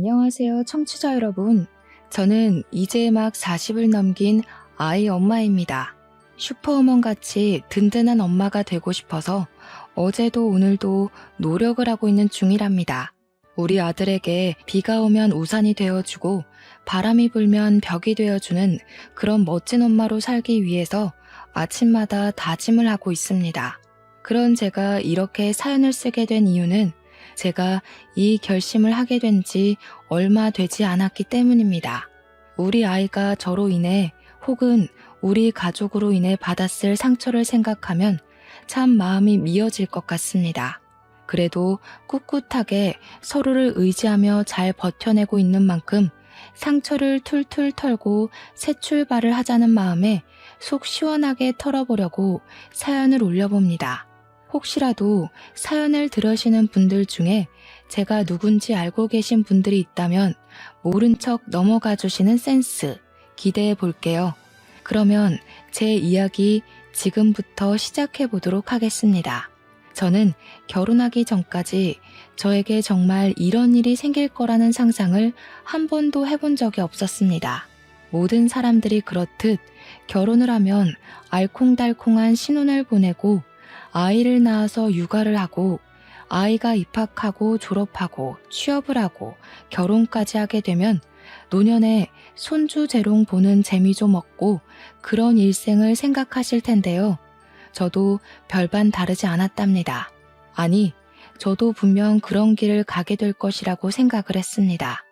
안녕하세요, 청취자 여러분. 저는 이제 막 40을 넘긴 아이 엄마입니다. 슈퍼우먼 같이 든든한 엄마가 되고 싶어서 어제도 오늘도 노력을 하고 있는 중이랍니다. 우리 아들에게 비가 오면 우산이 되어주고 바람이 불면 벽이 되어주는 그런 멋진 엄마로 살기 위해서 아침마다 다짐을 하고 있습니다. 그런 제가 이렇게 사연을 쓰게 된 이유는 제가 이 결심을 하게 된 지 얼마 되지 않았기 때문입니다. 우리 아이가 저로 인해 혹은 우리 가족으로 인해 받았을 상처를 생각하면 참 마음이 미어질 것 같습니다. 그래도 꿋꿋하게 서로를 의지하며 잘 버텨내고 있는 만큼 상처를 툴툴 털고 새 출발을 하자는 마음에 속 시원하게 털어보려고 사연을 올려봅니다. 혹시라도 사연을 들으시는 분들 중에 제가 누군지 알고 계신 분들이 있다면 모른 척 넘어가 주시는 센스 기대해 볼게요. 그러면 제 이야기 지금부터 시작해 보도록 하겠습니다. 저는 결혼하기 전까지 저에게 정말 이런 일이 생길 거라는 상상을 한 번도 해본 적이 없었습니다. 모든 사람들이 그렇듯 결혼을 하면 알콩달콩한 신혼을 보내고 아이를 낳아서 육아를 하고 아이가 입학하고 졸업하고 취업을 하고 결혼까지 하게 되면 노년에 손주 재롱 보는 재미 좀 없고 그런 일생을 생각하실 텐데요. 저도 별반 다르지 않았답니다. 아니, 저도 분명 그런 길을 가게 될 것이라고 생각을 했습니다.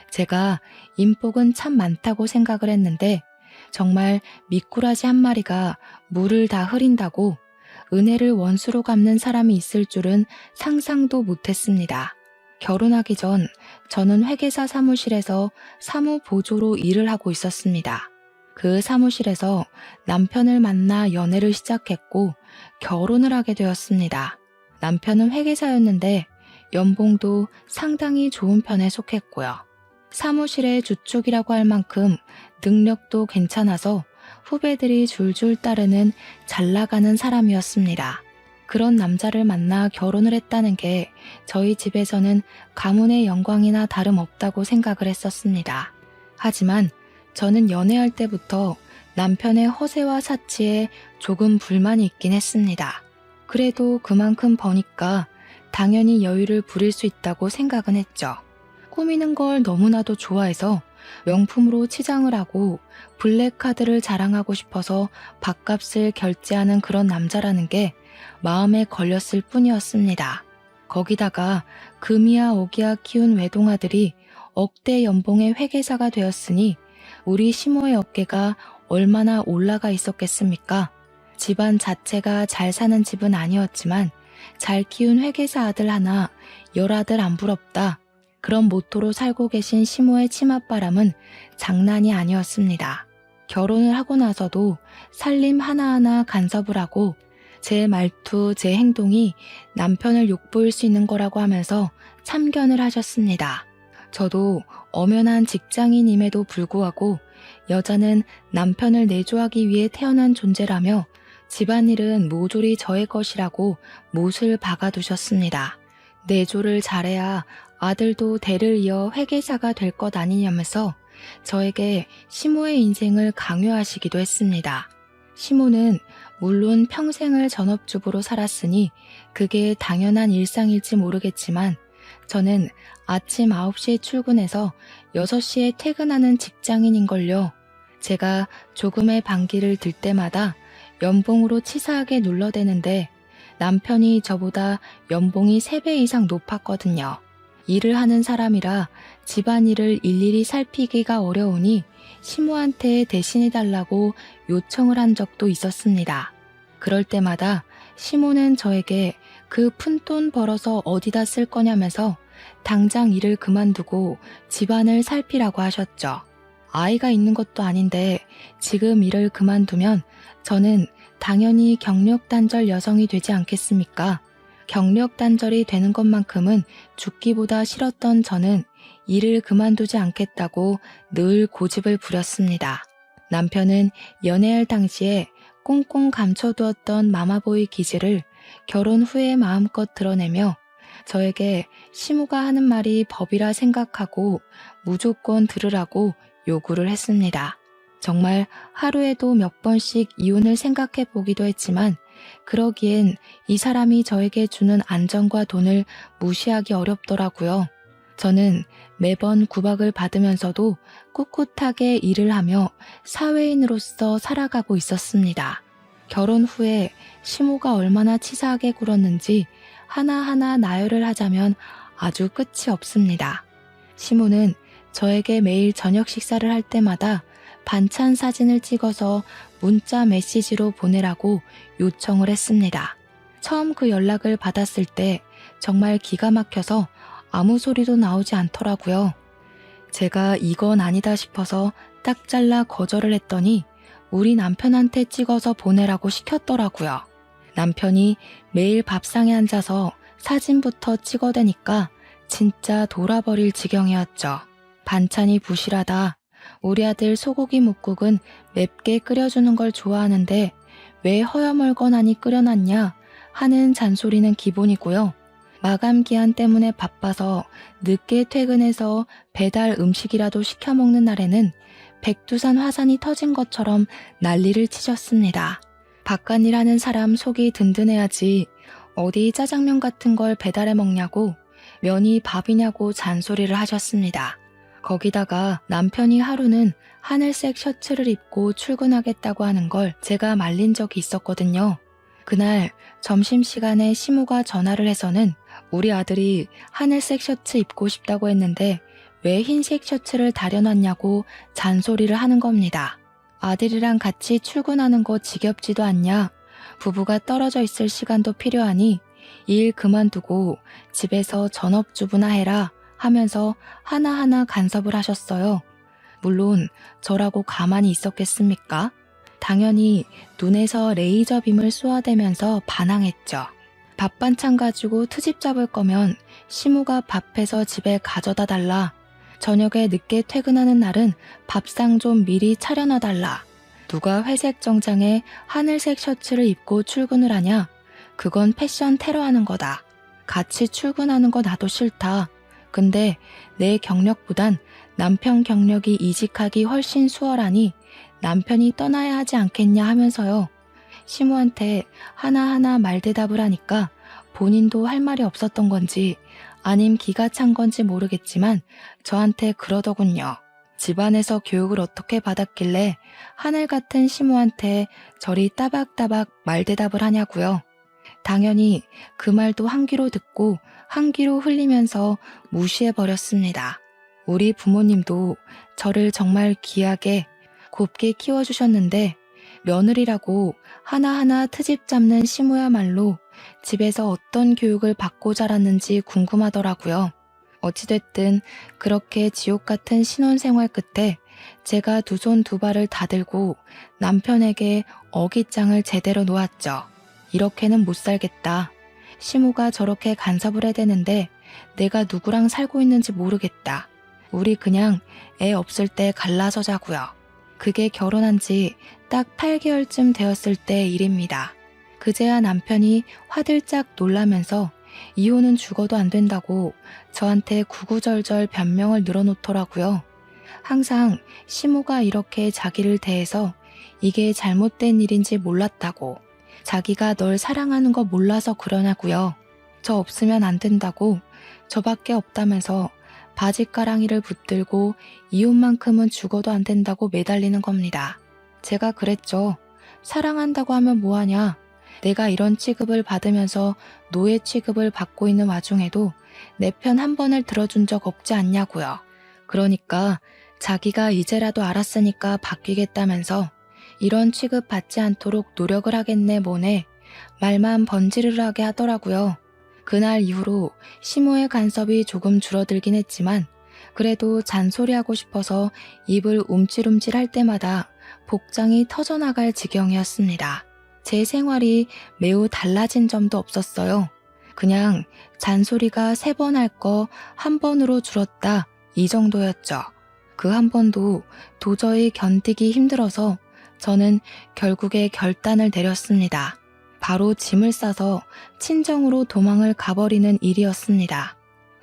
제가 인복은 참 많다고 생각을 했는데 정말 미꾸라지 한 마리가 물을 다 흐린다고 은혜를 원수로 갚는 사람이 있을 줄은 상상도 못했습니다. 결혼하기 전 저는 회계사 사무실에서 사무보조로 일을 하고 있었습니다. 그 사무실에서 남편을 만나 연애를 시작했고 결혼을 하게 되었습니다. 남편은 회계사였는데 연봉도 상당히 좋은 편에 속했고요. 사무실의 주축이라고 할 만큼 능력도 괜찮아서 후배들이 줄줄 따르는 잘 나가는 사람이었습니다. 그런 남자를 만나 결혼을 했다는 게 저희 집에서는 가문의 영광이나 다름없다고 생각을 했었습니다. 하지만 저는 연애할 때부터 남편의 허세와 사치에 조금 불만이 있긴 했습니다. 그래도 그만큼 버니까 당연히 여유를 부릴 수 있다고 생각은 했죠. 꾸미는 걸 너무나도 좋아해서 명품으로 치장을 하고 블랙카드를 자랑하고 싶어서 밥값을 결제하는 그런 남자라는 게 마음에 걸렸을 뿐이었습니다. 거기다가 금이야 오기야 키운 외동아들이 억대 연봉의 회계사가 되었으니 우리 시모의 어깨가 얼마나 올라가 있었겠습니까? 집안 자체가 잘 사는 집은 아니었지만 잘 키운 회계사 아들 하나, 열아들 안 부럽다. 그런 모토로 살고 계신 시모의 치맛바람은 장난이 아니었습니다. 결혼을 하고 나서도 살림 하나하나 간섭을 하고 제 말투, 제 행동이 남편을 욕보일 수 있는 거라고 하면서 참견을 하셨습니다. 저도 엄연한 직장인임에도 불구하고 여자는 남편을 내조하기 위해 태어난 존재라며 집안일은 모조리 저의 것이라고 못을 박아두셨습니다. 내조를 잘해야 아들도 대를 이어 회계사가 될 것 아니냐면서 저에게 시모의 인생을 강요하시기도 했습니다. 시모는 물론 평생을 전업주부로 살았으니 그게 당연한 일상일지 모르겠지만 저는 아침 9시에 출근해서 6시에 퇴근하는 직장인인걸요. 제가 조금의 반기를 들 때마다 연봉으로 치사하게 눌러대는데 남편이 저보다 연봉이 3배 이상 높았거든요. 일을 하는 사람이라 집안일을 일일이 살피기가 어려우니 시모한테 대신해달라고 요청을 한 적도 있었습니다. 그럴 때마다 시모는 저에게 그 푼돈 벌어서 어디다 쓸 거냐면서 당장 일을 그만두고 집안을 살피라고 하셨죠. 아이가 있는 것도 아닌데 지금 일을 그만두면 저는 당연히 경력단절 여성이 되지 않겠습니까? 경력단절이 되는 것만큼은 죽기보다 싫었던 저는 일을 그만두지 않겠다고 늘 고집을 부렸습니다. 남편은 연애할 당시에 꽁꽁 감춰두었던 마마보이 기질을 결혼 후에 마음껏 드러내며 저에게 시무가 하는 말이 법이라 생각하고 무조건 들으라고 요구를 했습니다. 정말 하루에도 몇 번씩 이혼을 생각해 보기도 했지만 그러기엔 이 사람이 저에게 주는 안정과 돈을 무시하기 어렵더라고요. 저는 매번 구박을 받으면서도 꿋꿋하게 일을 하며 사회인으로서 살아가고 있었습니다. 결혼 후에 시모가 얼마나 치사하게 굴었는지 하나하나 나열을 하자면 아주 끝이 없습니다. 시모는 저에게 매일 저녁 식사를 할 때마다 반찬 사진을 찍어서 문자 메시지로 보내라고 요청을 했습니다. 처음 그 연락을 받았을 때 정말 기가 막혀서 아무 소리도 나오지 않더라고요. 제가 이건 아니다 싶어서 딱 잘라 거절을 했더니 우리 남편한테 찍어서 보내라고 시켰더라고요. 남편이 매일 밥상에 앉아서 사진부터 찍어대니까 진짜 돌아버릴 지경이었죠. 반찬이 부실하다. 우리 아들 소고기 뭇국은 맵게 끓여주는 걸 좋아하는데 왜 허여멀건하니 끓여놨냐 하는 잔소리는 기본이고요. 마감 기한 때문에 바빠서 늦게 퇴근해서 배달 음식이라도 시켜 먹는 날에는 백두산 화산이 터진 것처럼 난리를 치셨습니다. 바깥일 하는 사람 속이 든든해야지 어디 짜장면 같은 걸 배달해 먹냐고 면이 밥이냐고 잔소리를 하셨습니다. 거기다가 남편이 하루는 하늘색 셔츠를 입고 출근하겠다고 하는 걸 제가 말린 적이 있었거든요. 그날 점심시간에 시모가 전화를 해서는 우리 아들이 하늘색 셔츠 입고 싶다고 했는데 왜 흰색 셔츠를 다려놨냐고 잔소리를 하는 겁니다. 아들이랑 같이 출근하는 거 지겹지도 않냐? 부부가 떨어져 있을 시간도 필요하니 일 그만두고 집에서 전업주부나 해라 하면서 하나하나 간섭을 하셨어요. 물론 저라고 가만히 있었겠습니까? 당연히 눈에서 레이저 빔을 쏘아대면서 반항했죠. 밥 반찬 가지고 트집 잡을 거면 시모가 밥해서 집에 가져다 달라. 저녁에 늦게 퇴근하는 날은 밥상 좀 미리 차려놔 달라. 누가 회색 정장에 하늘색 셔츠를 입고 출근을 하냐? 그건 패션 테러하는 거다. 같이 출근하는 거 나도 싫다. 근데 내 경력보단 남편 경력이 이직하기 훨씬 수월하니 남편이 떠나야 하지 않겠냐 하면서요. 시모한테 하나하나 말대답을 하니까 본인도 할 말이 없었던 건지 아님 기가 찬 건지 모르겠지만 저한테 그러더군요. 집안에서 교육을 어떻게 받았길래 하늘 같은 시모한테 저리 따박따박 말대답을 하냐고요. 당연히 그 말도 한 귀로 듣고 한 귀로 흘리면서 무시해버렸습니다. 우리 부모님도 저를 정말 귀하게 곱게 키워주셨는데 며느리라고 하나하나 트집 잡는 시모야말로 집에서 어떤 교육을 받고 자랐는지 궁금하더라고요. 어찌됐든 그렇게 지옥 같은 신혼생활 끝에 제가 두 손 두 발을 다 들고 남편에게 어깃장을 제대로 놓았죠. 이렇게는 못 살겠다. 시모가 저렇게 간섭을 해대는데 내가 누구랑 살고 있는지 모르겠다. 우리 그냥 애 없을 때 갈라서 자고요. 그게 결혼한 지 딱 8개월쯤 되었을 때 일입니다. 그제야 남편이 화들짝 놀라면서 이혼은 죽어도 안 된다고 저한테 구구절절 변명을 늘어놓더라고요. 항상 시모가 이렇게 자기를 대해서 이게 잘못된 일인지 몰랐다고, 자기가 널 사랑하는 거 몰라서 그러냐고요. 저 없으면 안 된다고, 저밖에 없다면서 바짓가랑이를 붙들고 이혼만큼은 죽어도 안 된다고 매달리는 겁니다. 제가 그랬죠. 사랑한다고 하면 뭐하냐. 내가 이런 취급을 받으면서 노예 취급을 받고 있는 와중에도 내 편 한 번을 들어준 적 없지 않냐고요. 그러니까 자기가 이제라도 알았으니까 바뀌겠다면서 이런 취급 받지 않도록 노력을 하겠네 뭐네 말만 번지르르하게 하더라고요. 그날 이후로 시모의 간섭이 조금 줄어들긴 했지만 그래도 잔소리하고 싶어서 입을 움찔움찔 할 때마다 복장이 터져나갈 지경이었습니다. 제 생활이 매우 달라진 점도 없었어요. 그냥 잔소리가 3번 할 거 한 번으로 줄었다 이 정도였죠. 그 한 번도 도저히 견디기 힘들어서 저는 결국에 결단을 내렸습니다. 바로 짐을 싸서 친정으로 도망을 가버리는 일이었습니다.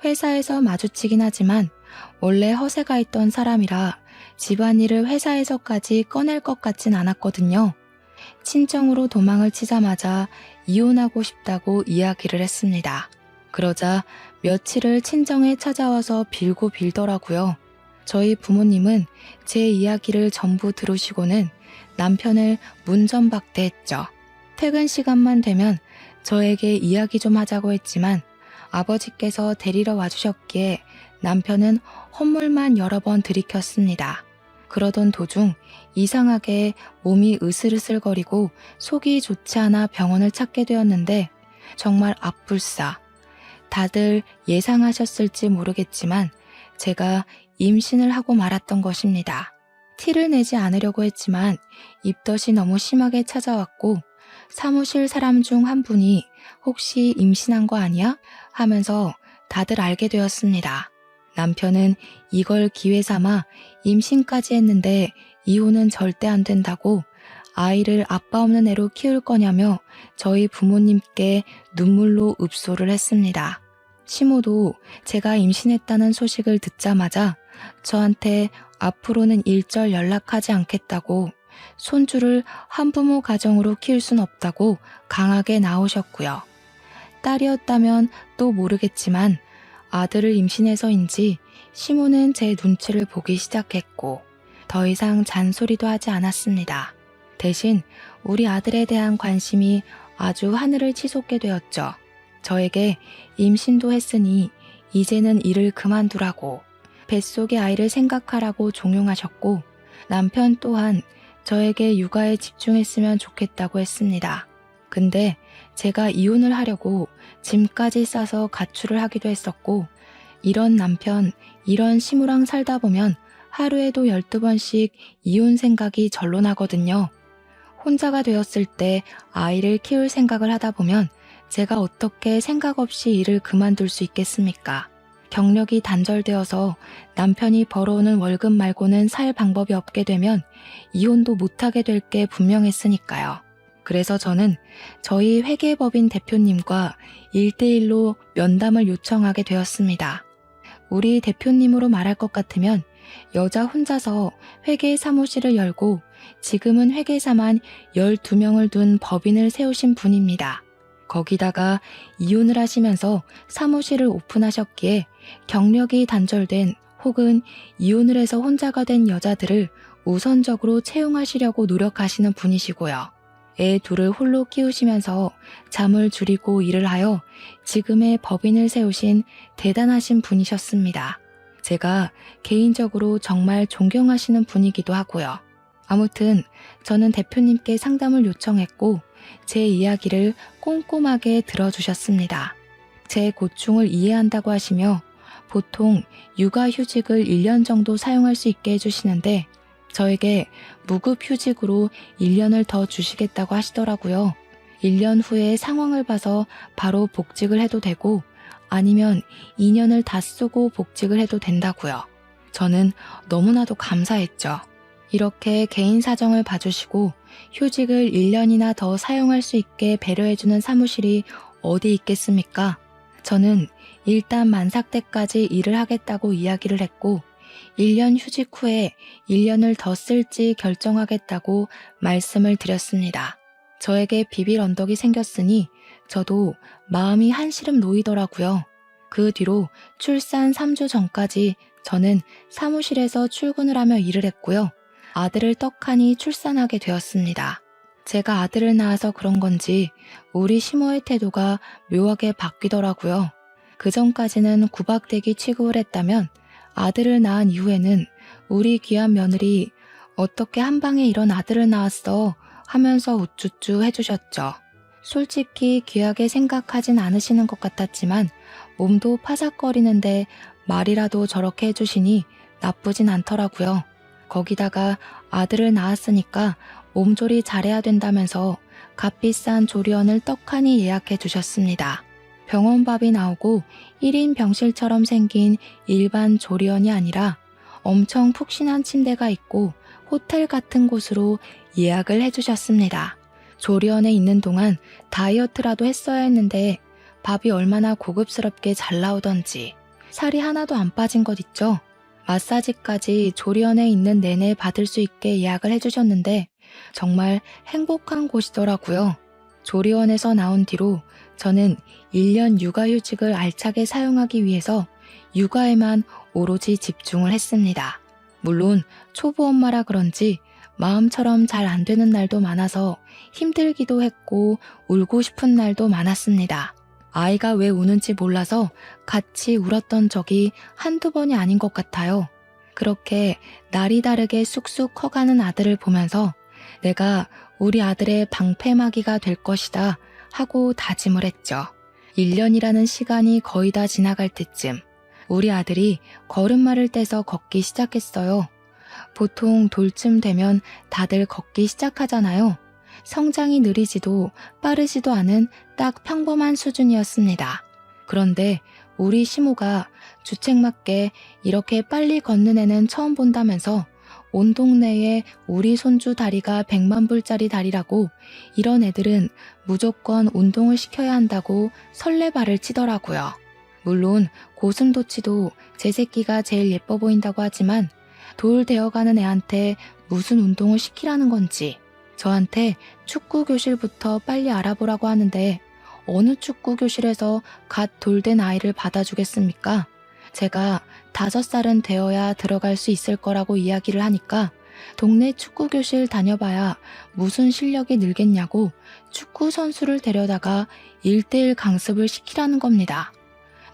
회사에서 마주치긴 하지만 원래 허세가 있던 사람이라 집안일을 회사에서까지 꺼낼 것 같진 않았거든요. 친정으로 도망을 치자마자 이혼하고 싶다고 이야기를 했습니다. 그러자 며칠을 친정에 찾아와서 빌고 빌더라고요. 저희 부모님은 제 이야기를 전부 들으시고는 남편을 문전박대했죠. 퇴근 시간만 되면 저에게 이야기 좀 하자고 했지만 아버지께서 데리러 와주셨기에 남편은 헛물만 여러 번 들이켰습니다. 그러던 도중 이상하게 몸이 으슬으슬거리고 속이 좋지 않아 병원을 찾게 되었는데 정말 앞불싸. 다들 예상하셨을지 모르겠지만 제가 임신을 하고 말았던 것입니다. 티를 내지 않으려고 했지만 입덧이 너무 심하게 찾아왔고 사무실 사람 중 한 분이 혹시 임신한 거 아니야? 하면서 다들 알게 되었습니다. 남편은 이걸 기회 삼아 임신까지 했는데 이혼은 절대 안 된다고 아이를 아빠 없는 애로 키울 거냐며 저희 부모님께 눈물로 읍소를 했습니다. 시모도 제가 임신했다는 소식을 듣자마자 저한테 앞으로는 일절 연락하지 않겠다고 손주를 한부모 가정으로 키울 순 없다고 강하게 나오셨고요. 딸이었다면 또 모르겠지만 아들을 임신해서인지 시모는 제 눈치를 보기 시작했고 더 이상 잔소리도 하지 않았습니다. 대신 우리 아들에 대한 관심이 아주 하늘을 치솟게 되었죠. 저에게 임신도 했으니 이제는 일을 그만두라고 뱃속의 아이를 생각하라고 종용하셨고 남편 또한 저에게 육아에 집중했으면 좋겠다고 했습니다. 근데 제가 이혼을 하려고 짐까지 싸서 가출을 하기도 했었고 이런 남편, 이런 시무랑 살다 보면 하루에도 12번씩 이혼 생각이 절로 나거든요. 혼자가 되었을 때 아이를 키울 생각을 하다 보면 제가 어떻게 생각 없이 일을 그만둘 수 있겠습니까? 경력이 단절되어서 남편이 벌어오는 월급 말고는 살 방법이 없게 되면 이혼도 못하게 될 게 분명했으니까요. 그래서 저는 저희 회계법인 대표님과 1대1로 면담을 요청하게 되었습니다. 우리 대표님으로 말할 것 같으면 여자 혼자서 회계 사무실을 열고 지금은 회계사만 12명을 둔 법인을 세우신 분입니다. 거기다가 이혼을 하시면서 사무실을 오픈하셨기에 경력이 단절된 혹은 이혼을 해서 혼자가 된 여자들을 우선적으로 채용하시려고 노력하시는 분이시고요. 애 둘을 홀로 키우시면서 잠을 줄이고 일을 하여 지금의 법인을 세우신 대단하신 분이셨습니다. 제가 개인적으로 정말 존경하시는 분이기도 하고요. 아무튼 저는 대표님께 상담을 요청했고 제 이야기를 꼼꼼하게 들어주셨습니다. 제 고충을 이해한다고 하시며 보통 육아휴직을 1년 정도 사용할 수 있게 해주시는데 저에게 무급휴직으로 1년을 더 주시겠다고 하시더라고요. 1년 후에 상황을 봐서 바로 복직을 해도 되고 아니면 2년을 다 쓰고 복직을 해도 된다고요. 저는 너무나도 감사했죠. 이렇게 개인 사정을 봐주시고 휴직을 1년이나 더 사용할 수 있게 배려해주는 사무실이 어디 있겠습니까? 저는 일단 만삭 때까지 일을 하겠다고 이야기를 했고 1년 휴직 후에 1년을 더 쓸지 결정하겠다고 말씀을 드렸습니다. 저에게 비빌 언덕이 생겼으니 저도 마음이 한시름 놓이더라고요. 그 뒤로 출산 3주 전까지 저는 사무실에서 출근을 하며 일을 했고요. 아들을 떡하니 출산하게 되었습니다. 제가 아들을 낳아서 그런 건지 우리 시모의 태도가 묘하게 바뀌더라고요. 그 전까지는 구박대기 취급을 했다면 아들을 낳은 이후에는 우리 귀한 며느리 어떻게 한 방에 이런 아들을 낳았어 하면서 우쭈쭈 해주셨죠. 솔직히 귀하게 생각하진 않으시는 것 같았지만 몸도 파삭거리는데 말이라도 저렇게 해주시니 나쁘진 않더라고요. 거기다가 아들을 낳았으니까 몸조리 잘해야 된다면서 값비싼 조리원을 떡하니 예약해 주셨습니다. 병원밥이 나오고 1인 병실처럼 생긴 일반 조리원이 아니라 엄청 푹신한 침대가 있고 호텔 같은 곳으로 예약을 해주셨습니다. 조리원에 있는 동안 다이어트라도 했어야 했는데 밥이 얼마나 고급스럽게 잘 나오던지 살이 하나도 안 빠진 것 있죠. 마사지까지 조리원에 있는 내내 받을 수 있게 예약을 해주셨는데 정말 행복한 곳이더라고요. 조리원에서 나온 뒤로 저는 1년 육아휴직을 알차게 사용하기 위해서 육아에만 오로지 집중을 했습니다. 물론 초보 엄마라 그런지 마음처럼 잘 안 되는 날도 많아서 힘들기도 했고 울고 싶은 날도 많았습니다. 아이가 왜 우는지 몰라서 같이 울었던 적이 한두 번이 아닌 것 같아요. 그렇게 날이 다르게 쑥쑥 커가는 아들을 보면서 내가 우리 아들의 방패막이가 될 것이다 하고 다짐을 했죠. 1년이라는 시간이 거의 다 지나갈 때쯤 우리 아들이 걸음마를 떼서 걷기 시작했어요. 보통 돌쯤 되면 다들 걷기 시작하잖아요. 성장이 느리지도 빠르지도 않은 딱 평범한 수준이었습니다. 그런데 우리 시모가 주책맞게 이렇게 빨리 걷는 애는 처음 본다면서 온 동네에 우리 손주 다리가 100만 불짜리 다리라고 이런 애들은 무조건 운동을 시켜야 한다고 설레발을 치더라고요. 물론 고슴도치도 제 새끼가 제일 예뻐 보인다고 하지만 돌 되어가는 애한테 무슨 운동을 시키라는 건지 저한테 축구 교실부터 빨리 알아보라고 하는데 어느 축구 교실에서 갓 돌된 아이를 받아주겠습니까? 제가 5살은 되어야 들어갈 수 있을 거라고 이야기를 하니까 동네 축구 교실 다녀봐야 무슨 실력이 늘겠냐고 축구 선수를 데려다가 1:1 강습을 시키라는 겁니다.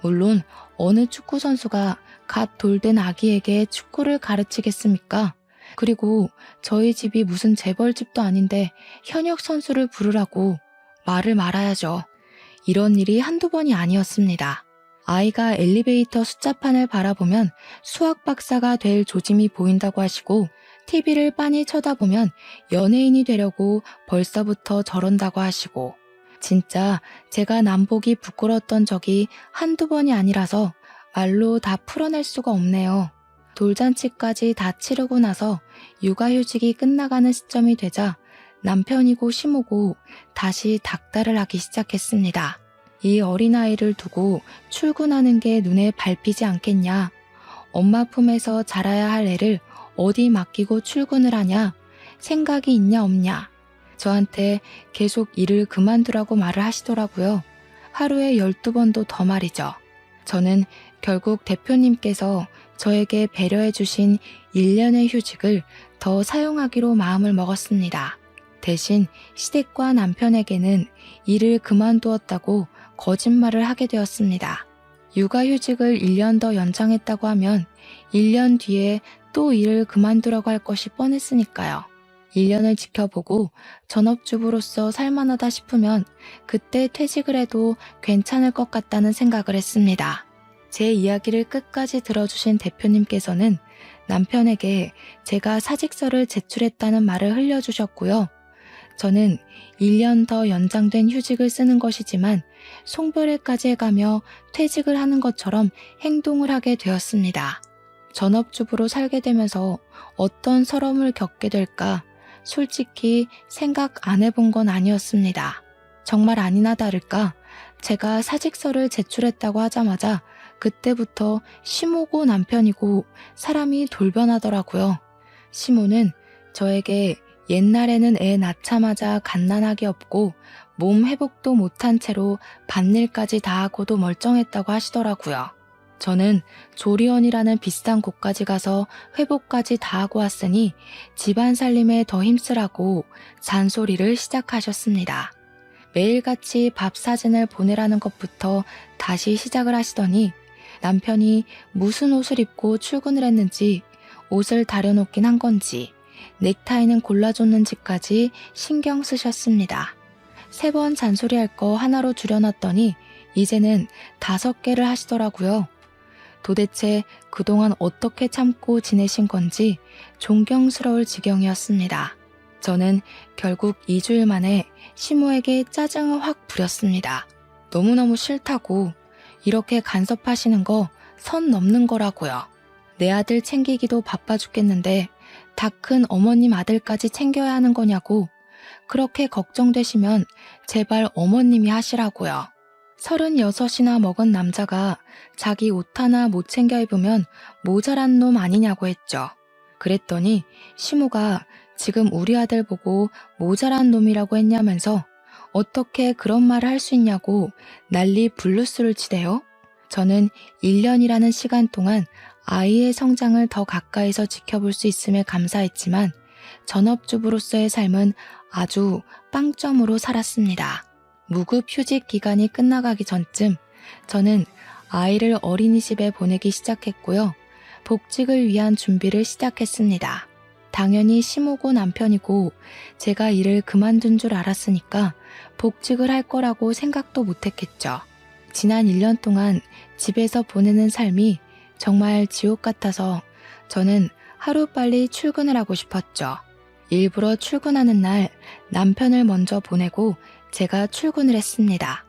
물론 어느 축구 선수가 갓 돌된 아기에게 축구를 가르치겠습니까? 그리고 저희 집이 무슨 재벌집도 아닌데 현역 선수를 부르라고 말을 말아야죠. 이런 일이 한두 번이 아니었습니다. 아이가 엘리베이터 숫자판을 바라보면 수학 박사가 될 조짐이 보인다고 하시고 TV를 빤히 쳐다보면 연예인이 되려고 벌써부터 저런다고 하시고 진짜 제가 남보기 부끄러웠던 적이 한두 번이 아니라서 말로 다 풀어낼 수가 없네요. 돌잔치까지 다 치르고 나서 육아휴직이 끝나가는 시점이 되자 남편이고 시모고 다시 닥달을 하기 시작했습니다. 이 어린아이를 두고 출근하는 게 눈에 밟히지 않겠냐. 엄마 품에서 자라야 할 애를 어디 맡기고 출근을 하냐. 생각이 있냐 없냐. 저한테 계속 일을 그만두라고 말을 하시더라고요. 하루에 12번도 더 말이죠. 저는 결국 대표님께서 저에게 배려해 주신 1년의 휴직을 더 사용하기로 마음을 먹었습니다. 대신 시댁과 남편에게는 일을 그만두었다고 거짓말을 하게 되었습니다. 육아휴직을 1년 더 연장했다고 하면 1년 뒤에 또 일을 그만두라고 할 것이 뻔했으니까요. 1년을 지켜보고 전업주부로서 살만하다 싶으면 그때 퇴직을 해도 괜찮을 것 같다는 생각을 했습니다. 제 이야기를 끝까지 들어주신 대표님께서는 남편에게 제가 사직서를 제출했다는 말을 흘려주셨고요. 저는 1년 더 연장된 휴직을 쓰는 것이지만 송별회까지 해가며 퇴직을 하는 것처럼 행동을 하게 되었습니다. 전업주부로 살게 되면서 어떤 서러움을 겪게 될까 솔직히 생각 안 해본 건 아니었습니다. 정말 아니나 다를까 제가 사직서를 제출했다고 하자마자 그때부터 시모고 남편이고 사람이 돌변하더라고요. 시모는 저에게 옛날에는 애 낳자마자 갓난아기 없고 몸 회복도 못한 채로 밭일까지 다 하고도 멀쩡했다고 하시더라고요. 저는 조리원이라는 비싼 곳까지 가서 회복까지 다 하고 왔으니 집안 살림에 더 힘쓰라고 잔소리를 시작하셨습니다. 매일같이 밥 사진을 보내라는 것부터 다시 시작을 하시더니 남편이 무슨 옷을 입고 출근을 했는지 옷을 다려놓긴 한 건지 넥타이는 골라줬는지까지 신경 쓰셨습니다. 3번 잔소리할 거 하나로 줄여놨더니 이제는 5개를 하시더라고요. 도대체 그동안 어떻게 참고 지내신 건지 존경스러울 지경이었습니다. 저는 결국 2주일 만에 시모에게 짜증을 확 부렸습니다. 너무너무 싫다고 이렇게 간섭하시는 거 선 넘는 거라고요. 내 아들 챙기기도 바빠 죽겠는데 다 큰 어머님 아들까지 챙겨야 하는 거냐고 그렇게 걱정되시면 제발 어머님이 하시라고요. 36이나 먹은 남자가 자기 옷 하나 못 챙겨 입으면 모자란 놈 아니냐고 했죠. 그랬더니 시모가 지금 우리 아들 보고 모자란 놈이라고 했냐면서 어떻게 그런 말을 할 수 있냐고 난리 블루스를 치대요. 저는 1년이라는 시간 동안 아이의 성장을 더 가까이서 지켜볼 수 있음에 감사했지만 전업주부로서의 삶은 아주 빵점으로 살았습니다. 무급 휴직 기간이 끝나가기 전쯤 저는 아이를 어린이집에 보내기 시작했고요. 복직을 위한 준비를 시작했습니다. 당연히 시모고 남편이고 제가 일을 그만둔 줄 알았으니까 복직을 할 거라고 생각도 못했겠죠. 지난 1년 동안 집에서 보내는 삶이 정말 지옥 같아서 저는 하루빨리 출근을 하고 싶었죠. 일부러 출근하는 날 남편을 먼저 보내고 제가 출근을 했습니다.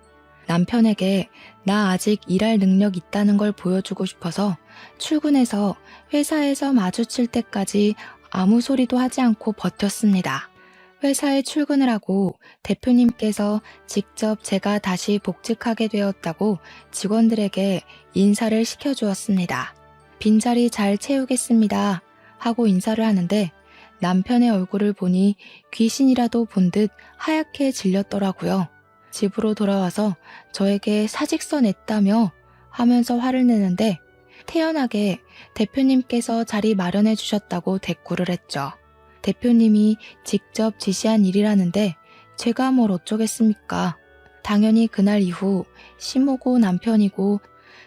남편에게 나 아직 일할 능력 있다는 걸 보여주고 싶어서 출근해서 회사에서 마주칠 때까지 아무 소리도 하지 않고 버텼습니다. 회사에 출근을 하고 대표님께서 직접 제가 다시 복직하게 되었다고 직원들에게 인사를 시켜주었습니다. 빈자리 잘 채우겠습니다 하고 인사를 하는데 남편의 얼굴을 보니 귀신이라도 본 듯 하얗게 질렸더라고요. 집으로 돌아와서 저에게 사직서 냈다며 하면서 화를 내는데 태연하게 대표님께서 자리 마련해 주셨다고 대꾸를 했죠. 대표님이 직접 지시한 일이라는데 제가 뭘 어쩌겠습니까? 당연히 그날 이후 시모고 남편이고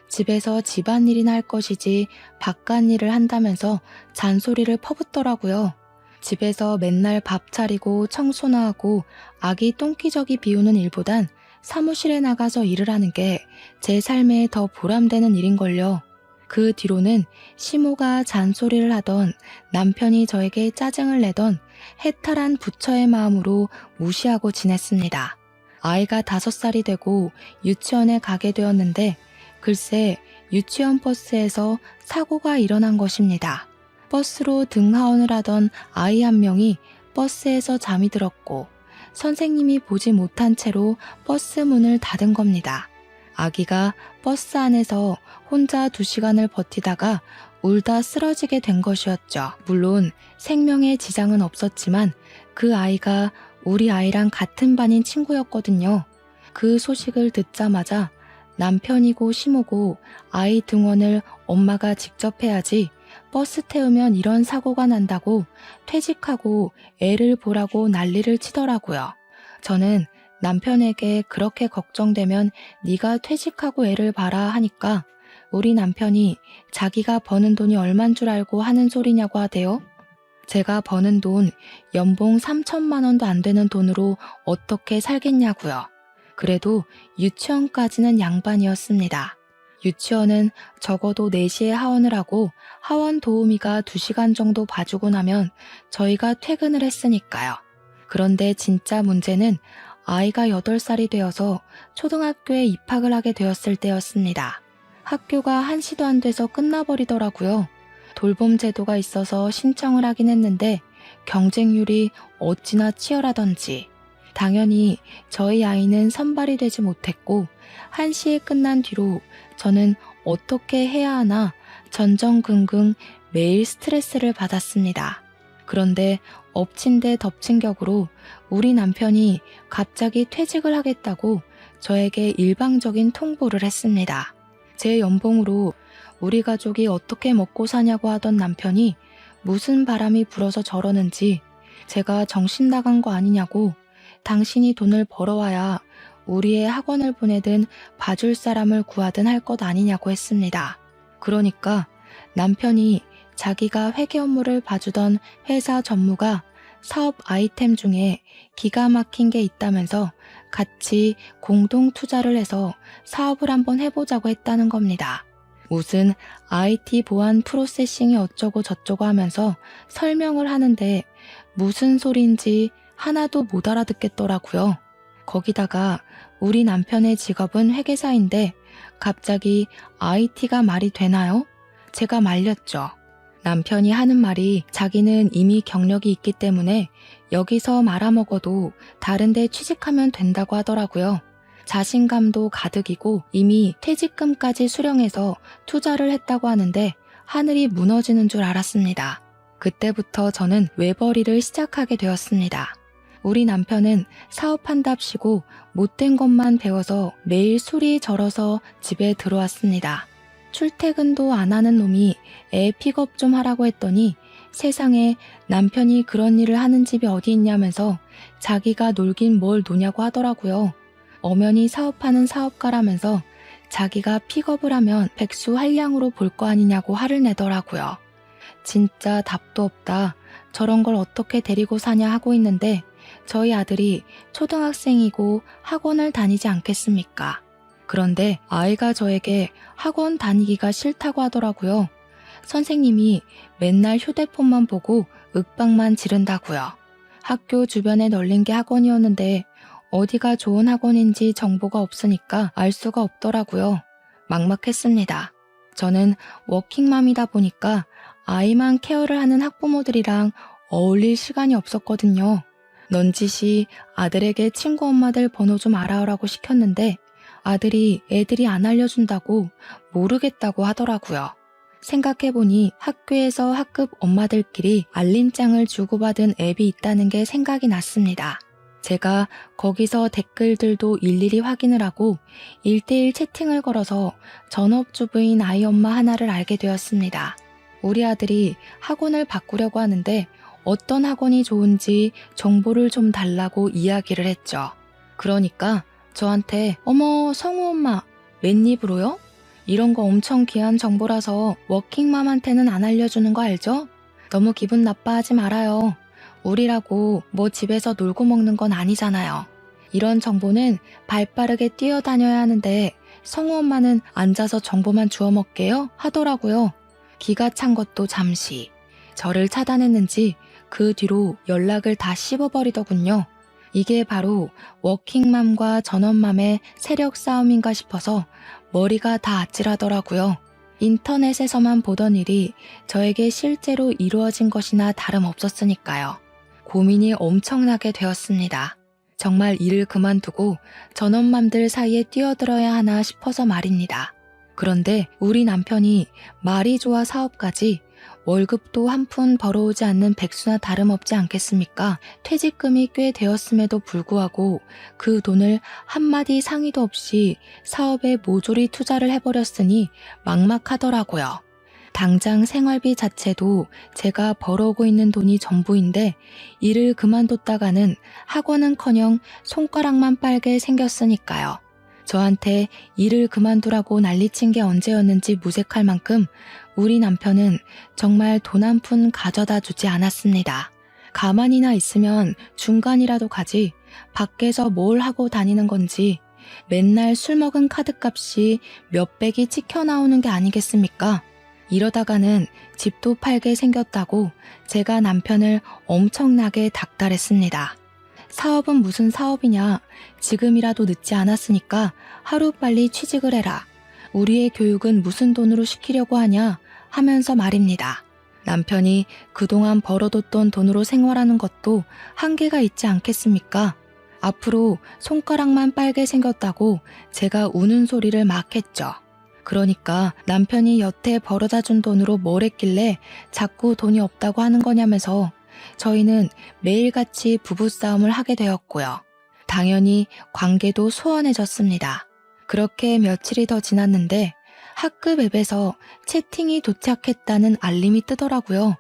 집에서 집안일이나 할 것이지 바깥일을 한다면서 잔소리를 퍼붓더라고요. 집에서 맨날 밥 차리고 청소나 하고 아기 똥기저귀 비우는 일보단 사무실에 나가서 일을 하는 게 제 삶에 더 보람되는 일인걸요. 그 뒤로는 시모가 잔소리를 하던 남편이 저에게 짜증을 내던 해탈한 부처의 마음으로 무시하고 지냈습니다. 아이가 5살이 되고 유치원에 가게 되었는데 글쎄 유치원 버스에서 사고가 일어난 것입니다. 버스로 등하원을 하던 아이 한 명이 버스에서 잠이 들었고 선생님이 보지 못한 채로 버스 문을 닫은 겁니다. 아기가 버스 안에서 혼자 2시간을 버티다가 울다 쓰러지게 된 것이었죠. 물론 생명에 지장은 없었지만 그 아이가 우리 아이랑 같은 반인 친구였거든요. 그 소식을 듣자마자 남편이고 시모고 아이 등원을 엄마가 직접 해야지 버스 태우면 이런 사고가 난다고 퇴직하고 애를 보라고 난리를 치더라고요. 저는 남편에게 그렇게 걱정되면 네가 퇴직하고 애를 봐라 하니까 우리 남편이 자기가 버는 돈이 얼만 줄 알고 하는 소리냐고 하대요. 제가 버는 돈 연봉 3천만 원도 안 되는 돈으로 어떻게 살겠냐고요. 그래도 유치원까지는 양반이었습니다. 유치원은 적어도 4시에 하원을 하고 하원 도우미가 2시간 정도 봐주고 나면 저희가 퇴근을 했으니까요. 그런데 진짜 문제는 아이가 8살이 되어서 초등학교에 입학을 하게 되었을 때였습니다. 학교가 1시도 안 돼서 끝나버리더라고요. 돌봄 제도가 있어서 신청을 하긴 했는데 경쟁률이 어찌나 치열하던지 당연히 저희 아이는 선발이 되지 못했고 1시에 끝난 뒤로 저는 어떻게 해야 하나 전전긍긍 매일 스트레스를 받았습니다. 그런데 엎친 데 덮친 격으로 우리 남편이 갑자기 퇴직을 하겠다고 저에게 일방적인 통보를 했습니다. 제 연봉으로 우리 가족이 어떻게 먹고 사냐고 하던 남편이 무슨 바람이 불어서 저러는지 제가 정신 나간 거 아니냐고 당신이 돈을 벌어와야 우리의 학원을 보내든 봐줄 사람을 구하든 할 것 아니냐고 했습니다. 그러니까 남편이 자기가 회계 업무를 봐주던 회사 전무가 사업 아이템 중에 기가 막힌 게 있다면서 같이 공동 투자를 해서 사업을 한번 해보자고 했다는 겁니다. 무슨 IT 보안 프로세싱이 어쩌고 저쩌고 하면서 설명을 하는데 무슨 소리인지 하나도 못 알아듣겠더라고요. 거기다가 우리 남편의 직업은 회계사인데 갑자기 IT가 말이 되나요? 제가 말렸죠. 남편이 하는 말이 자기는 이미 경력이 있기 때문에 여기서 말아먹어도 다른 데 취직하면 된다고 하더라고요. 자신감도 가득이고 이미 퇴직금까지 수령해서 투자를 했다고 하는데 하늘이 무너지는 줄 알았습니다. 그때부터 저는 외벌이를 시작하게 되었습니다. 우리 남편은 사업한답시고 못된 것만 배워서 매일 술이 절어서 집에 들어왔습니다. 출퇴근도 안 하는 놈이 애 픽업 좀 하라고 했더니 세상에 남편이 그런 일을 하는 집이 어디 있냐면서 자기가 놀긴 뭘 노냐고 하더라고요. 엄연히 사업하는 사업가라면서 자기가 픽업을 하면 백수한량으로 볼 거 아니냐고 화를 내더라고요. 진짜 답도 없다. 저런 걸 어떻게 데리고 사냐 하고 있는데 저희 아들이 초등학생이고 학원을 다니지 않겠습니까? 그런데 아이가 저에게 학원 다니기가 싫다고 하더라고요. 선생님이 맨날 휴대폰만 보고 윽박만 지른다고요. 학교 주변에 널린 게 학원이었는데 어디가 좋은 학원인지 정보가 없으니까 알 수가 없더라고요. 막막했습니다. 저는 워킹맘이다 보니까 아이만 케어를 하는 학부모들이랑 어울릴 시간이 없었거든요. 넌지시 아들에게 친구 엄마들 번호 좀 알아오라고 시켰는데 아들이 애들이 안 알려준다고 모르겠다고 하더라고요. 생각해보니 학교에서 학급 엄마들끼리 알림장을 주고받은 앱이 있다는 게 생각이 났습니다. 제가 거기서 댓글들도 일일이 확인을 하고 1대1 채팅을 걸어서 전업주부인 아이 엄마 하나를 알게 되었습니다. 우리 아들이 학원을 바꾸려고 하는데 어떤 학원이 좋은지 정보를 좀 달라고 이야기를 했죠. 그러니까 저한테 어머 성우 엄마 웬입으로요? 이런 거 엄청 귀한 정보라서 워킹맘한테는 안 알려주는 거 알죠? 너무 기분 나빠하지 말아요. 우리라고 뭐 집에서 놀고 먹는 건 아니잖아요. 이런 정보는 발빠르게 뛰어다녀야 하는데 성우 엄마는 앉아서 정보만 주워 먹게요? 하더라고요. 기가 찬 것도 잠시. 저를 차단했는지 그 뒤로 연락을 다 씹어버리더군요. 이게 바로 워킹맘과 전업맘의 세력 싸움인가 싶어서 머리가 다 아찔하더라고요. 인터넷에서만 보던 일이 저에게 실제로 이루어진 것이나 다름없었으니까요. 고민이 엄청나게 되었습니다. 정말 일을 그만두고 전업맘들 사이에 뛰어들어야 하나 싶어서 말입니다. 그런데 우리 남편이 말이 좋아 사업까지 월급도 한 푼 벌어오지 않는 백수나 다름없지 않겠습니까? 퇴직금이 꽤 되었음에도 불구하고 그 돈을 한마디 상의도 없이 사업에 모조리 투자를 해버렸으니 막막하더라고요. 당장 생활비 자체도 제가 벌어오고 있는 돈이 전부인데 일을 그만뒀다가는 학원은커녕 손가락만 빨게 생겼으니까요. 저한테 일을 그만두라고 난리친 게 언제였는지 무색할 만큼 우리 남편은 정말 돈 한 푼 가져다 주지 않았습니다. 가만히나 있으면 중간이라도 가지 밖에서 뭘 하고 다니는 건지 맨날 술 먹은 카드값이 몇백이 찍혀 나오는 게 아니겠습니까? 이러다가는 집도 팔게 생겼다고 제가 남편을 엄청나게 닥달했습니다. 사업은 무슨 사업이냐? 지금이라도 늦지 않았으니까 하루빨리 취직을 해라. 우리의 교육은 무슨 돈으로 시키려고 하냐? 하면서 말입니다. 남편이 그동안 벌어뒀던 돈으로 생활하는 것도 한계가 있지 않겠습니까? 앞으로 손가락만 빨게 생겼다고 제가 우는 소리를 막 했죠. 그러니까 남편이 여태 벌어다 준 돈으로 뭘 했길래 자꾸 돈이 없다고 하는 거냐면서 저희는 매일같이 부부싸움을 하게 되었고요. 당연히 관계도 소원해졌습니다. 그렇게 며칠이 더 지났는데 학급 앱에서 채팅이 도착했다는 알림이 뜨더라고요.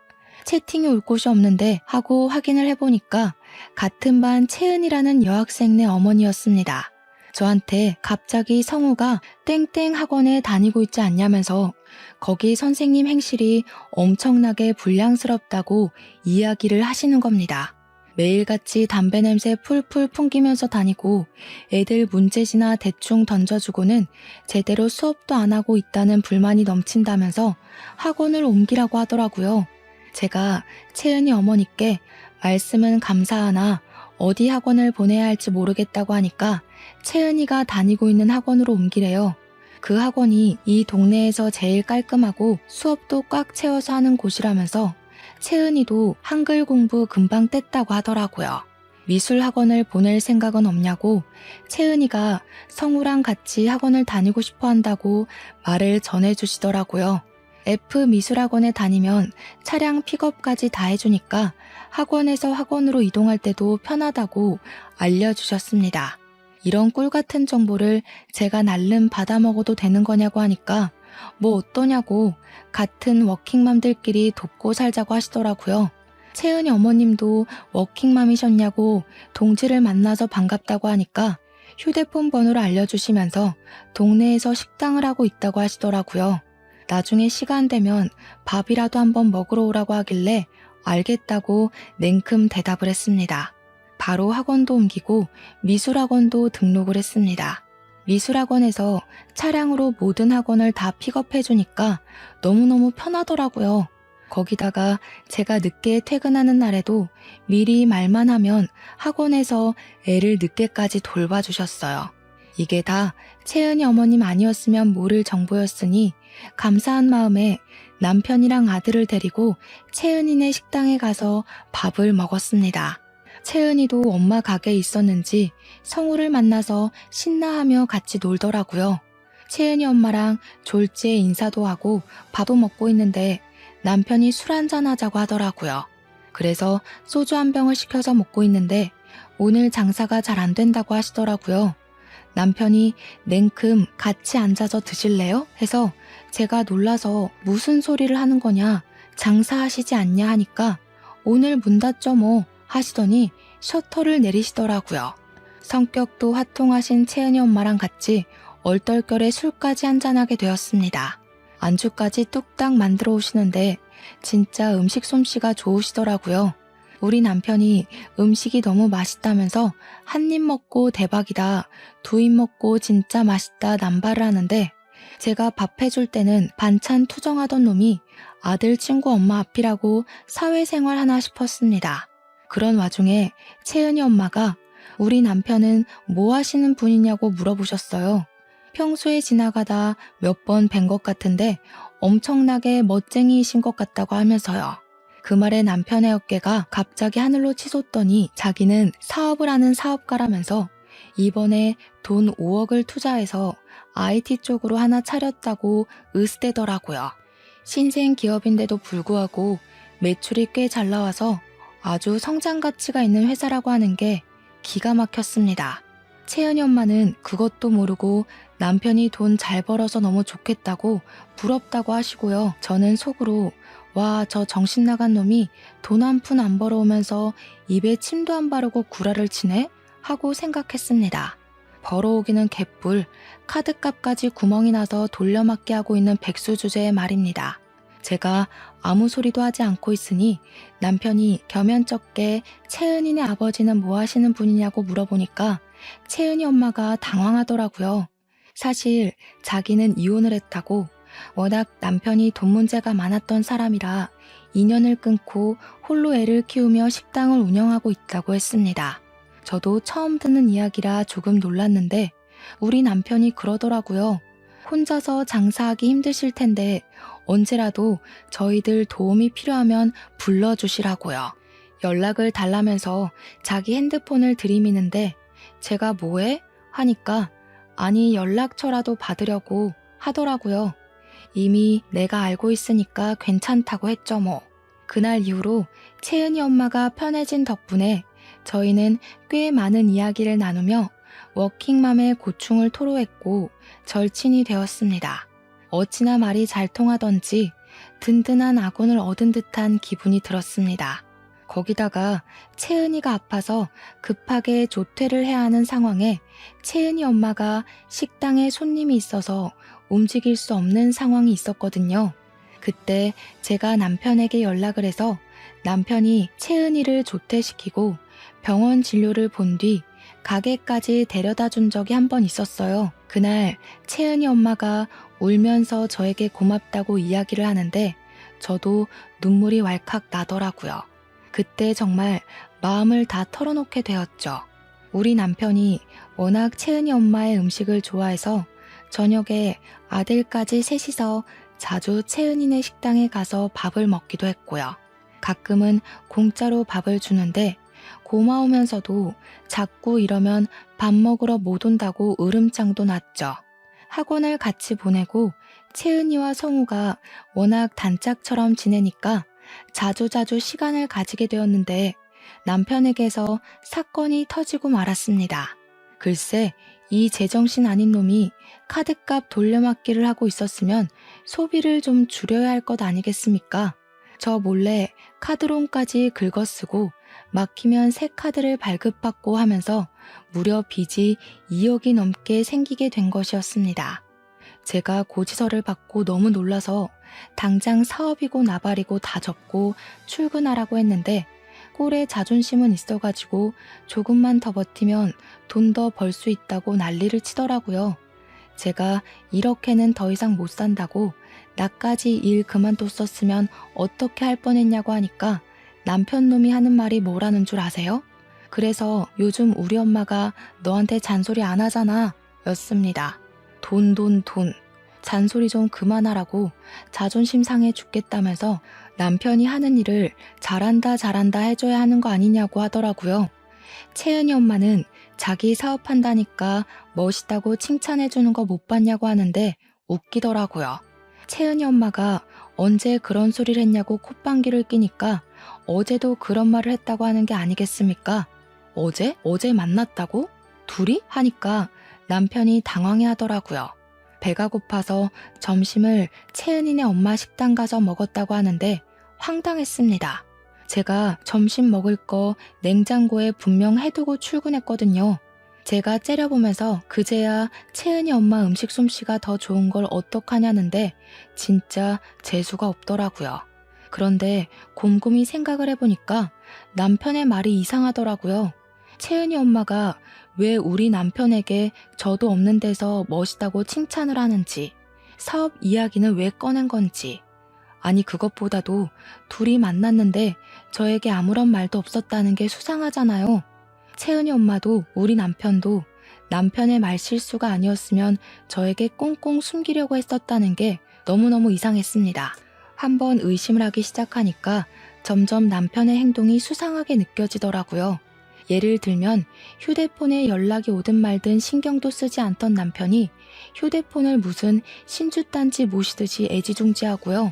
채팅이 올 곳이 없는데 하고 확인을 해보니까 같은 반 채은이라는 여학생네 어머니였습니다. 저한테 갑자기 성우가 땡땡 학원에 다니고 있지 않냐면서 거기 선생님 행실이 엄청나게 불량스럽다고 이야기를 하시는 겁니다. 매일같이 담배 냄새 풀풀 풍기면서 다니고 애들 문제지나 대충 던져주고는 제대로 수업도 안 하고 있다는 불만이 넘친다면서 학원을 옮기라고 하더라고요. 제가 채은이 어머니께 말씀은 감사하나 어디 학원을 보내야 할지 모르겠다고 하니까 채은이가 다니고 있는 학원으로 옮기래요. 그 학원이 이 동네에서 제일 깔끔하고 수업도 꽉 채워서 하는 곳이라면서 채은이도 한글 공부 금방 뗐다고 하더라고요. 미술 학원을 보낼 생각은 없냐고 채은이가 성우랑 같이 학원을 다니고 싶어 한다고 말을 전해주시더라고요. F 미술학원에 다니면 차량 픽업까지 다 해주니까 학원에서 학원으로 이동할 때도 편하다고 알려주셨습니다. 이런 꿀 같은 정보를 제가 날름 받아먹어도 되는 거냐고 하니까 뭐 어떠냐고 같은 워킹맘들끼리 돕고 살자고 하시더라고요. 채은이 어머님도 워킹맘이셨냐고 동지를 만나서 반갑다고 하니까 휴대폰 번호를 알려주시면서 동네에서 식당을 하고 있다고 하시더라고요. 나중에 시간 되면 밥이라도 한번 먹으러 오라고 하길래 알겠다고 냉큼 대답을 했습니다. 바로 학원도 옮기고 미술학원도 등록을 했습니다. 미술학원에서 차량으로 모든 학원을 다 픽업해주니까 너무너무 편하더라고요. 거기다가 제가 늦게 퇴근하는 날에도 미리 말만 하면 학원에서 애를 늦게까지 돌봐주셨어요. 이게 다 채은이 어머님 아니었으면 모를 정보였으니 감사한 마음에 남편이랑 아들을 데리고 채은이네 식당에 가서 밥을 먹었습니다. 채은이도 엄마 가게에 있었는지 성우를 만나서 신나하며 같이 놀더라고요. 채은이 엄마랑 졸지에 인사도 하고 밥도 먹고 있는데 남편이 술 한잔 하자고 하더라고요. 그래서 소주 한 병을 시켜서 먹고 있는데 오늘 장사가 잘 안 된다고 하시더라고요. 남편이 냉큼 같이 앉아서 드실래요? 해서 제가 놀라서 무슨 소리를 하는 거냐, 장사하시지 않냐 하니까 오늘 문 닫죠 뭐 하시더니 셔터를 내리시더라고요. 성격도 화통하신 채은이 엄마랑 같이 얼떨결에 술까지 한잔하게 되었습니다. 안주까지 뚝딱 만들어 오시는데 진짜 음식 솜씨가 좋으시더라고요. 우리 남편이 음식이 너무 맛있다면서 한 입 먹고 대박이다, 두 입 먹고 진짜 맛있다 남발을 하는데 제가 밥 해줄 때는 반찬 투정하던 놈이 아들 친구 엄마 앞이라고 사회생활 하나 싶었습니다. 그런 와중에 채은이 엄마가 우리 남편은 뭐 하시는 분이냐고 물어보셨어요. 평소에 지나가다 몇 번 뵌 것 같은데 엄청나게 멋쟁이이신 것 같다고 하면서요. 그 말에 남편의 어깨가 갑자기 하늘로 치솟더니 자기는 사업을 하는 사업가라면서 이번에 돈 5억을 투자해서 IT 쪽으로 하나 차렸다고 으스대더라고요. 신생 기업인데도 불구하고 매출이 꽤 잘 나와서 아주 성장 가치가 있는 회사라고 하는 게 기가 막혔습니다. 채은이 엄마는 그것도 모르고 남편이 돈 잘 벌어서 너무 좋겠다고 부럽다고 하시고요. 저는 속으로 와, 저 정신 나간 놈이 돈 한 푼 안 벌어오면서 입에 침도 안 바르고 구라를 치네? 하고 생각했습니다. 벌어오기는 개뿔, 카드값까지 구멍이 나서 돌려막기 하고 있는 백수 주제의 말입니다. 제가 아무 소리도 하지 않고 있으니 남편이 겸연쩍게 채은이네 아버지는 뭐 하시는 분이냐고 물어보니까 채은이 엄마가 당황하더라고요. 사실 자기는 이혼을 했다고, 워낙 남편이 돈 문제가 많았던 사람이라 인연을 끊고 홀로 애를 키우며 식당을 운영하고 있다고 했습니다. 저도 처음 듣는 이야기라 조금 놀랐는데 우리 남편이 그러더라고요. 혼자서 장사하기 힘드실 텐데 언제라도 저희들 도움이 필요하면 불러주시라고요. 연락을 달라면서 자기 핸드폰을 들이미는데 제가 뭐해? 하니까 아니 연락처라도 받으려고 하더라고요. 이미 내가 알고 있으니까 괜찮다고 했죠 뭐. 그날 이후로 채은이 엄마가 편해진 덕분에 저희는 꽤 많은 이야기를 나누며 워킹맘의 고충을 토로했고 절친이 되었습니다. 어찌나 말이 잘 통하던지 든든한 아군을 얻은 듯한 기분이 들었습니다. 거기다가 채은이가 아파서 급하게 조퇴를 해야 하는 상황에 채은이 엄마가 식당에 손님이 있어서 움직일 수 없는 상황이 있었거든요. 그때 제가 남편에게 연락을 해서 남편이 채은이를 조퇴시키고 병원 진료를 본 뒤 가게까지 데려다 준 적이 한 번 있었어요. 그날 채은이 엄마가 울면서 저에게 고맙다고 이야기를 하는데 저도 눈물이 왈칵 나더라고요. 그때 정말 마음을 다 털어놓게 되었죠. 우리 남편이 워낙 채은이 엄마의 음식을 좋아해서 저녁에 아들까지 셋이서 자주 채은이네 식당에 가서 밥을 먹기도 했고요. 가끔은 공짜로 밥을 주는데 고마우면서도 자꾸 이러면 밥 먹으러 못 온다고 으름장도 났죠. 학원을 같이 보내고 채은이와 성우가 워낙 단짝처럼 지내니까 자주자주 시간을 가지게 되었는데 남편에게서 사건이 터지고 말았습니다. 글쎄, 이 제정신 아닌 놈이 카드값 돌려막기를 하고 있었으면 소비를 좀 줄여야 할 것 아니겠습니까? 저 몰래 카드론까지 긁어쓰고 막히면 새 카드를 발급받고 하면서 무려 빚이 2억이 넘게 생기게 된 것이었습니다. 제가 고지서를 받고 너무 놀라서 당장 사업이고 나발이고 다 접고 출근하라고 했는데 꼴에 자존심은 있어가지고 조금만 더 버티면 돈 더 벌 수 있다고 난리를 치더라고요. 제가 이렇게는 더 이상 못 산다고 나까지 일 그만뒀었으면 어떻게 할 뻔했냐고 하니까 남편 놈이 하는 말이 뭐라는 줄 아세요? 그래서 요즘 우리 엄마가 너한테 잔소리 안 하잖아 였습니다. 돈. 잔소리 좀 그만하라고 자존심 상해 죽겠다면서 남편이 하는 일을 잘한다 해줘야 하는 거 아니냐고 하더라고요. 채은이 엄마는 자기 사업한다니까 멋있다고 칭찬해주는 거 못 봤냐고 하는데 웃기더라고요. 채은이 엄마가 언제 그런 소리를 했냐고 콧방귀를 끼니까 어제도 그런 말을 했다고 하는 게 아니겠습니까? 어제? 어제 만났다고? 둘이? 하니까 남편이 당황해 하더라고요. 배가 고파서 점심을 채은이네 엄마 식당 가서 먹었다고 하는데 황당했습니다. 제가 점심 먹을 거 냉장고에 분명 해두고 출근했거든요. 제가 째려보면서 그제야 채은이 엄마 음식 솜씨가 더 좋은 걸 어떡하냐는데 진짜 재수가 없더라고요. 그런데 곰곰이 생각을 해보니까 남편의 말이 이상하더라고요. 채은이 엄마가 왜 우리 남편에게 저도 없는 데서 멋있다고 칭찬을 하는지, 사업 이야기는 왜 꺼낸 건지, 아니 그것보다도 둘이 만났는데 저에게 아무런 말도 없었다는 게 수상하잖아요. 채은이 엄마도 우리 남편도 남편의 말 실수가 아니었으면 저에게 꽁꽁 숨기려고 했었다는 게 너무너무 이상했습니다. 한번 의심을 하기 시작하니까 점점 남편의 행동이 수상하게 느껴지더라고요. 예를 들면 휴대폰에 연락이 오든 말든 신경도 쓰지 않던 남편이 휴대폰을 무슨 신주단지 모시듯이 애지중지하고요.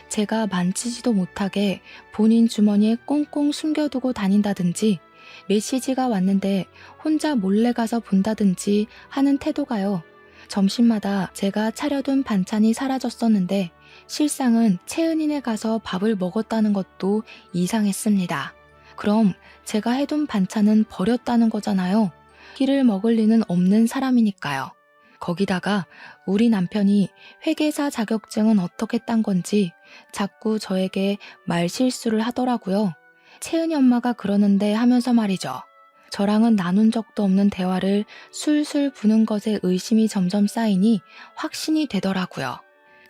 제가 만지지도 못하게 본인 주머니에 꽁꽁 숨겨두고 다닌다든지 메시지가 왔는데 혼자 몰래 가서 본다든지 하는 태도가요. 점심마다 제가 차려둔 반찬이 사라졌었는데 실상은 채은이네 가서 밥을 먹었다는 것도 이상했습니다. 그럼 제가 해둔 반찬은 버렸다는 거잖아요. 끼를 먹을 리는 없는 사람이니까요. 거기다가 우리 남편이 회계사 자격증은 어떻게 딴 건지 자꾸 저에게 말실수를 하더라고요. 채은이 엄마가 그러는데 하면서 말이죠. 저랑은 나눈 적도 없는 대화를 술술 부는 것에 의심이 점점 쌓이니 확신이 되더라고요.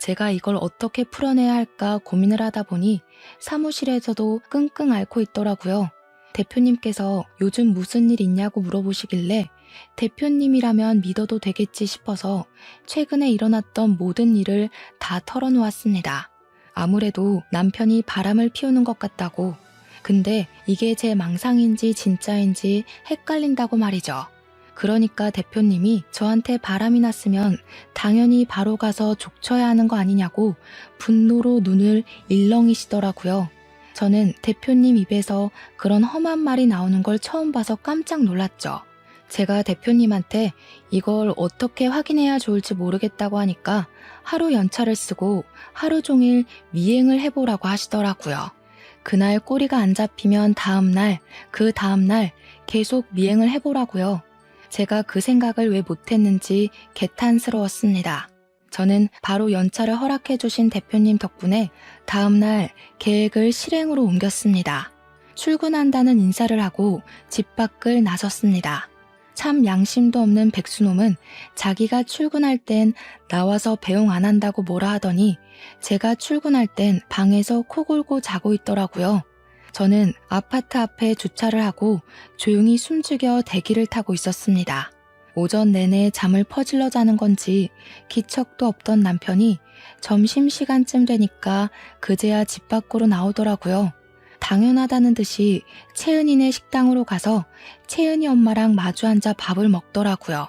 제가 이걸 어떻게 풀어내야 할까 고민을 하다 보니 사무실에서도 끙끙 앓고 있더라고요. 대표님께서 요즘 무슨 일 있냐고 물어보시길래 대표님이라면 믿어도 되겠지 싶어서 최근에 일어났던 모든 일을 다 털어놓았습니다. 아무래도 남편이 바람을 피우는 것 같다고. 근데 이게 제 망상인지 진짜인지 헷갈린다고 말이죠. 그러니까 대표님이 저한테 바람이 났으면 당연히 바로 가서 족쳐야 하는 거 아니냐고 분노로 눈을 일렁이시더라고요. 저는 대표님 입에서 그런 험한 말이 나오는 걸 처음 봐서 깜짝 놀랐죠. 제가 대표님한테 이걸 어떻게 확인해야 좋을지 모르겠다고 하니까 하루 연차를 쓰고 하루 종일 미행을 해보라고 하시더라고요. 그날 꼬리가 안 잡히면 다음날, 그 다음날 계속 미행을 해보라고요. 제가 그 생각을 왜 못했는지 개탄스러웠습니다. 저는 바로 연차를 허락해 주신 대표님 덕분에 다음날 계획을 실행으로 옮겼습니다. 출근한다는 인사를 하고 집 밖을 나섰습니다. 참 양심도 없는 백수놈은 자기가 출근할 땐 나와서 배웅 안 한다고 뭐라 하더니 제가 출근할 땐 방에서 코 골고 자고 있더라고요. 저는 아파트 앞에 주차를 하고 조용히 숨죽여 대기를 타고 있었습니다. 오전 내내 잠을 퍼질러 자는 건지 기척도 없던 남편이 점심시간쯤 되니까 그제야 집 밖으로 나오더라고요. 당연하다는 듯이 채은이네 식당으로 가서 채은이 엄마랑 마주 앉아 밥을 먹더라고요.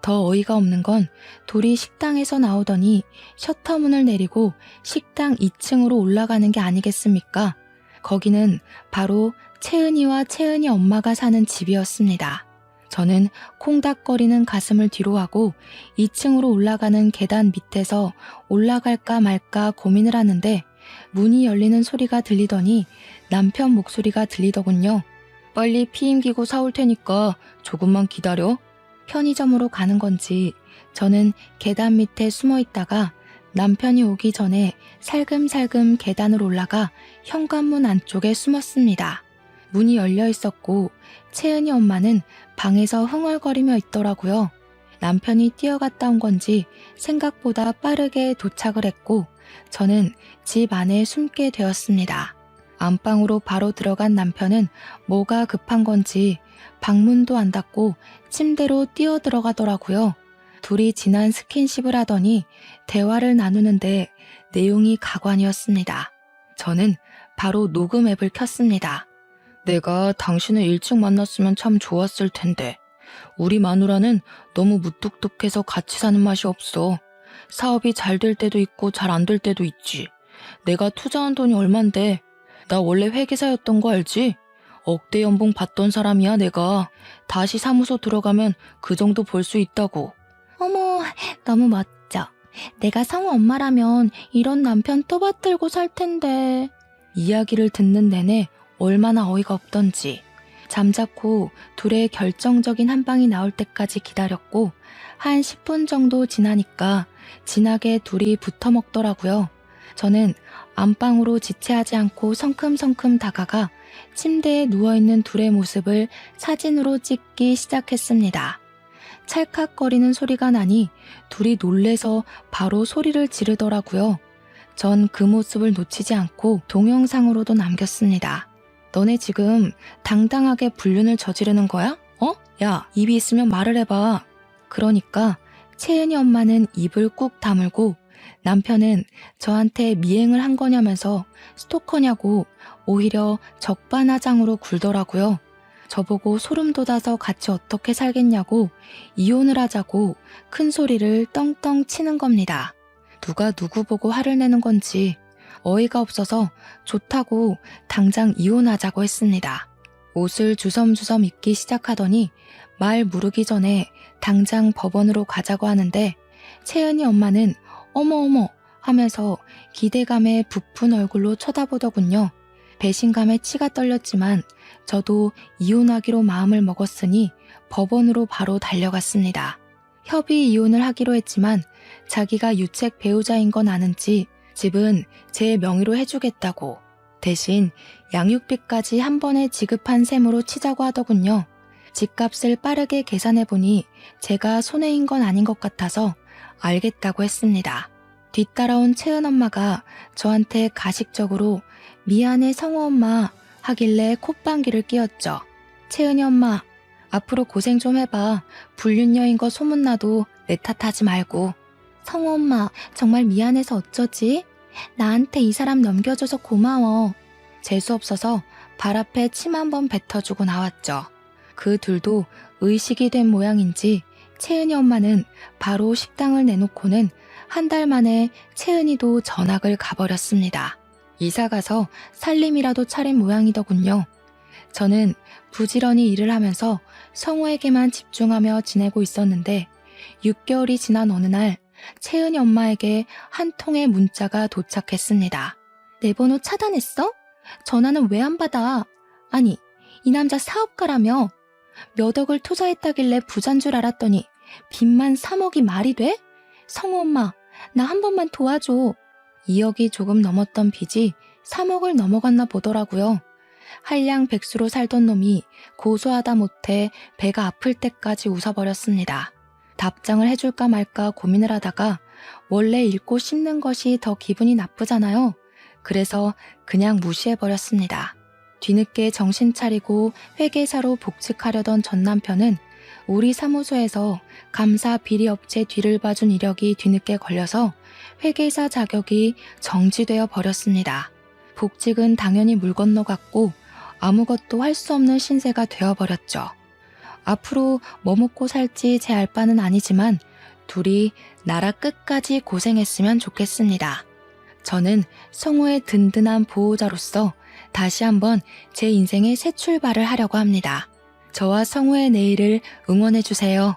더 어이가 없는 건 둘이 식당에서 나오더니 셔터문을 내리고 식당 2층으로 올라가는 게 아니겠습니까? 거기는 바로 채은이와 채은이 엄마가 사는 집이었습니다. 저는 콩닥거리는 가슴을 뒤로하고 2층으로 올라가는 계단 밑에서 올라갈까 말까 고민을 하는데 문이 열리는 소리가 들리더니 남편 목소리가 들리더군요. 빨리 피임기구 사올 테니까 조금만 기다려. 편의점으로 가는 건지 저는 계단 밑에 숨어 있다가 남편이 오기 전에 살금살금 계단을 올라가 현관문 안쪽에 숨었습니다. 문이 열려 있었고 채은이 엄마는 방에서 흥얼거리며 있더라고요. 남편이 뛰어갔다 온 건지 생각보다 빠르게 도착을 했고 저는 집 안에 숨게 되었습니다. 안방으로 바로 들어간 남편은 뭐가 급한 건지 방문도 안 닫고 침대로 뛰어 들어가더라고요. 둘이 진한 스킨십을 하더니 대화를 나누는데 내용이 가관이었습니다. 저는 바로 녹음 앱을 켰습니다. 내가 당신을 일찍 만났으면 참 좋았을 텐데 우리 마누라는 너무 무뚝뚝해서 같이 사는 맛이 없어. 사업이 잘 될 때도 있고 잘 안 될 때도 있지. 내가 투자한 돈이 얼만데. 나 원래 회계사였던 거 알지? 억대 연봉 받던 사람이야 내가. 다시 사무소 들어가면 그 정도 벌 수 있다고. 어머, 너무 멋져. 내가 성우 엄마라면 이런 남편 또 받들고 살 텐데. 이야기를 듣는 내내 얼마나 어이가 없던지 잠자코 둘의 결정적인 한 방이 나올 때까지 기다렸고 한 10분 정도 지나니까 진하게 둘이 붙어 먹더라고요. 저는 안방으로 지체하지 않고 성큼성큼 다가가 침대에 누워있는 둘의 모습을 사진으로 찍기 시작했습니다. 찰칵거리는 소리가 나니 둘이 놀래서 바로 소리를 지르더라고요. 전 그 모습을 놓치지 않고 동영상으로도 남겼습니다. 너네 지금 당당하게 불륜을 저지르는 거야? 야, 입이 있으면 말을 해봐. 그러니까 채은이 엄마는 입을 꾹 다물고 남편은 저한테 미행을 한 거냐면서 스토커냐고 오히려 적반하장으로 굴더라고요. 저보고 소름 돋아서 같이 어떻게 살겠냐고 이혼을 하자고 큰 소리를 떵떵 치는 겁니다. 누가 누구 보고 화를 내는 건지 어이가 없어서 좋다고 당장 이혼하자고 했습니다. 옷을 주섬주섬 입기 시작하더니 말 무르기 전에 당장 법원으로 가자고 하는데 채은이 엄마는 어머어머 하면서 기대감에 부푼 얼굴로 쳐다보더군요. 배신감에 치가 떨렸지만 저도 이혼하기로 마음을 먹었으니 법원으로 바로 달려갔습니다. 협의 이혼을 하기로 했지만 자기가 유책 배우자인 건 아는지 집은 제 명의로 해주겠다고 대신 양육비까지 한 번에 지급한 셈으로 치자고 하더군요. 집값을 빠르게 계산해보니 제가 손해인 건 아닌 것 같아서 알겠다고 했습니다. 뒤따라온 채은 엄마가 저한테 가식적으로 미안해 성우 엄마 하길래 콧방귀를 뀌었죠. 채은이 엄마, 앞으로 고생 좀 해봐. 불륜녀인 거 소문나도 내 탓하지 말고. 성우 엄마, 정말 미안해서 어쩌지? 나한테 이 사람 넘겨줘서 고마워. 재수없어서 발 앞에 침 한 번 뱉어주고 나왔죠. 그 둘도 의식이 된 모양인지 채은이 엄마는 바로 식당을 내놓고는 한 달 만에 채은이도 전학을 가버렸습니다. 이사가서 살림이라도 차린 모양이더군요. 저는 부지런히 일을 하면서 성우에게만 집중하며 지내고 있었는데 6개월이 지난 어느 날 채은이 엄마에게 한 통의 문자가 도착했습니다. 내 번호 차단했어? 전화는 왜 안 받아? 아니, 이 남자 사업가라며? 몇 억을 투자했다길래 부자인 줄 알았더니 빚만 3억이 말이 돼? 성우 엄마, 나 한 번만 도와줘. 2억이 조금 넘었던 빚이 3억을 넘어갔나 보더라고요. 한량백수로 살던 놈이 고소하다 못해 배가 아플 때까지 웃어버렸습니다. 답장을 해줄까 말까 고민을 하다가 원래 읽고 씹는 것이 더 기분이 나쁘잖아요. 그래서 그냥 무시해버렸습니다. 뒤늦게 정신 차리고 회계사로 복직하려던 전 남편은 우리 사무소에서 감사 비리업체 뒤를 봐준 이력이 뒤늦게 걸려서 회계사 자격이 정지되어 버렸습니다. 복직은 당연히 물 건너갔고 아무것도 할 수 없는 신세가 되어버렸죠. 앞으로 뭐 먹고 살지 제 알 바는 아니지만 둘이 나라 끝까지 고생했으면 좋겠습니다. 저는 성우의 든든한 보호자로서 다시 한번 제 인생의 새 출발을 하려고 합니다. 저와 성우의 내일을 응원해주세요.